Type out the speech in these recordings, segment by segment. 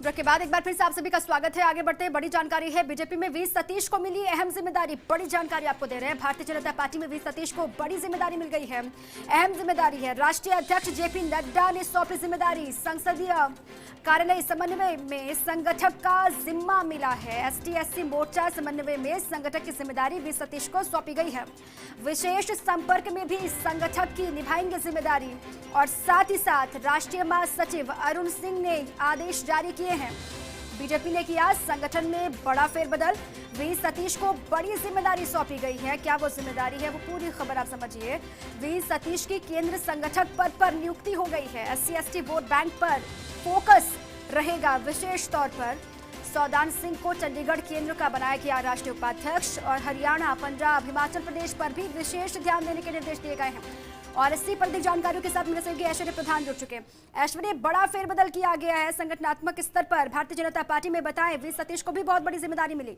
Break के बाद एक बार फिर से आप सभी का स्वागत है। आगे बढ़ते हैं, बड़ी जानकारी है। बीजेपी में वी सतीश को मिली अहम जिम्मेदारी। बड़ी जानकारी आपको दे रहे हैं। भारतीय जनता पार्टी में वी सतीश को बड़ी जिम्मेदारी मिल गई है। अहम जिम्मेदारी है। राष्ट्रीय अध्यक्ष जेपी नड्डा ने सौंपी जिम्मेदारी। संसदीय कार्यालय समन्वय में संगठक का जिम्मा मिला है। एसटी-एससी मोर्चा समन्वय में संगठक की जिम्मेदारी वी सतीश को सौंपी गई है। विशेष संपर्क में भी संगठक की निभाएंगे जिम्मेदारी। और साथ ही साथ राष्ट्रीय महासचिव अरुण सिंह ने आदेश जारी किए हैं। बीजेपी ने किया संगठन में बड़ा फेरबदल। वी सतीश को बड़ी जिम्मेदारी सौंपी गई है। क्या वो जिम्मेदारी है, वो पूरी खबर आप समझिए। वी सतीश की केंद्र संगठक पद पर नियुक्ति हो गई है। एससी-एसटी वोट बैंक पर फोकस रहेगा। विशेष तौर पर सौदान सिंह को चंडीगढ़ केंद्र का बनाया गया राष्ट्रीय उपाध्यक्ष। और हरियाणा, पंजाब, हिमाचल प्रदेश पर भी विशेष ध्यान देने के निर्देश दिए गए हैं। और इसी पर अधिक जानकारियों के साथ मेरे सहयोगी ऐश्वर्य प्रधान जुड़ चुके हैं। ऐश्वर्य, बड़ा फेरबदल किया गया है संगठनात्मक स्तर पर भारतीय जनता पार्टी में। बताएं, वी सतीश को भी बहुत बड़ी जिम्मेदारी मिली।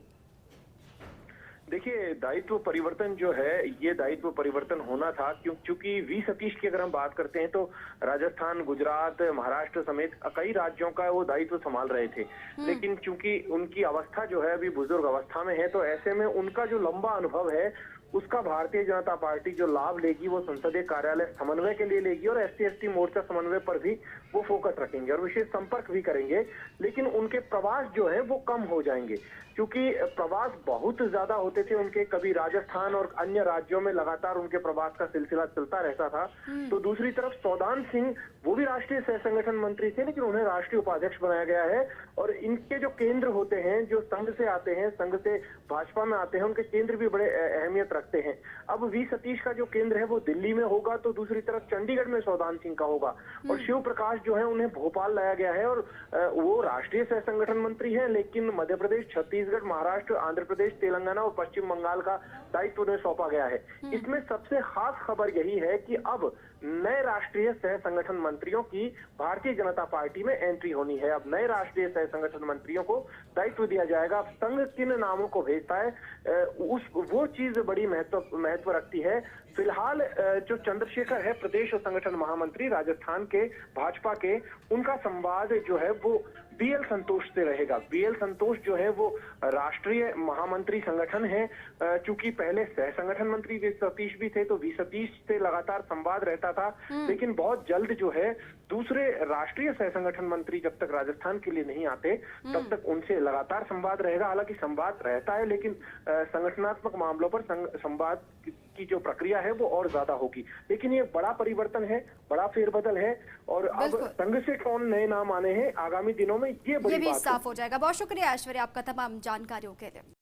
देखिए, दायित्व परिवर्तन जो है, ये दायित्व परिवर्तन होना था क्योंकि वी सतीश की अगर हम बात करते हैं तो राजस्थान, गुजरात, महाराष्ट्र समेत कई राज्यों का वो दायित्व संभाल रहे थे। लेकिन चूंकि उनकी अवस्था जो है अभी बुजुर्ग अवस्था में है, तो ऐसे में उनका जो लंबा अनुभव है उसका भारतीय जनता पार्टी जो लाभ लेगी वो संसदीय कार्यालय समन्वय के लिए लेगी। और एससी-एसटी मोर्चा समन्वय पर भी वो फोकस रखेंगे और विशेष संपर्क भी करेंगे। लेकिन उनके प्रवास जो है वो कम हो जाएंगे क्योंकि प्रवास बहुत ज्यादा होते थे उनके। कभी राजस्थान और अन्य राज्यों में लगातार उनके प्रवास का सिलसिला चलता रहता था। तो दूसरी तरफ सौदान सिंह, वो भी राष्ट्रीय सह संगठन मंत्री थे, लेकिन उन्हें राष्ट्रीय उपाध्यक्ष बनाया गया है। और इनके जो केंद्र होते हैं, जो संघ से आते हैं, संघ से भाजपा में आते हैं, उनके केंद्र भी बड़े अहमियत रखते हैं। अब वी सतीश का जो केंद्र है वो दिल्ली में होगा, तो दूसरी तरफ चंडीगढ़ में सौदान सिंह का होगा। और शिव प्रकाश जो है उन्हें भोपाल लाया गया है। और वो राष्ट्रीय सह संगठन मंत्री हैं, लेकिन मध्य प्रदेश, छत्तीसगढ़, महाराष्ट्र, आंध्र प्रदेश, तेलंगाना और पश्चिम बंगाल का दायित्व उन्हें सौंपा गया है। इसमें सबसे खास खबर यही है कि अब नए राष्ट्रीय सह संगठन मंत्रियों की भारतीय जनता पार्टी में एंट्री होनी है। अब नए राष्ट्रीय सह संगठन मंत्रियों को दायित्व दिया जाएगा। अब संघ किन नामों को भेजता है वो चीज बड़ी महत्व रखती है। फिलहाल जो चंद्रशेखर है, प्रदेश और संगठन महामंत्री राजस्थान के भाजपा के, उनका संवाद जो है वो बीएल संतोष से रहेगा। बीएल संतोष जो है वो राष्ट्रीय महामंत्री संगठन है। चूंकि पहले सह संगठन मंत्री वी सतीश भी थे, तो वी सतीश से लगातार संवाद रहता था। लेकिन बहुत जल्द जो है दूसरे राष्ट्रीय सह संगठन मंत्री जब तक राजस्थान के लिए नहीं आते तब तक उनसे लगातार संवाद रहेगा। हालांकि संवाद रहता है, लेकिन संगठनात्मक मामलों पर संवाद की जो प्रक्रिया है वो और ज्यादा होगी। लेकिन ये बड़ा परिवर्तन है, बड़ा फेरबदल है। और अब संघ से कौन नए नाम आने हैं आगामी दिनों में, ये बड़ी बात भी साफ हो जाएगा। बहुत शुक्रिया ऐश्वर्या आपका तमाम जानकारियों के लिए।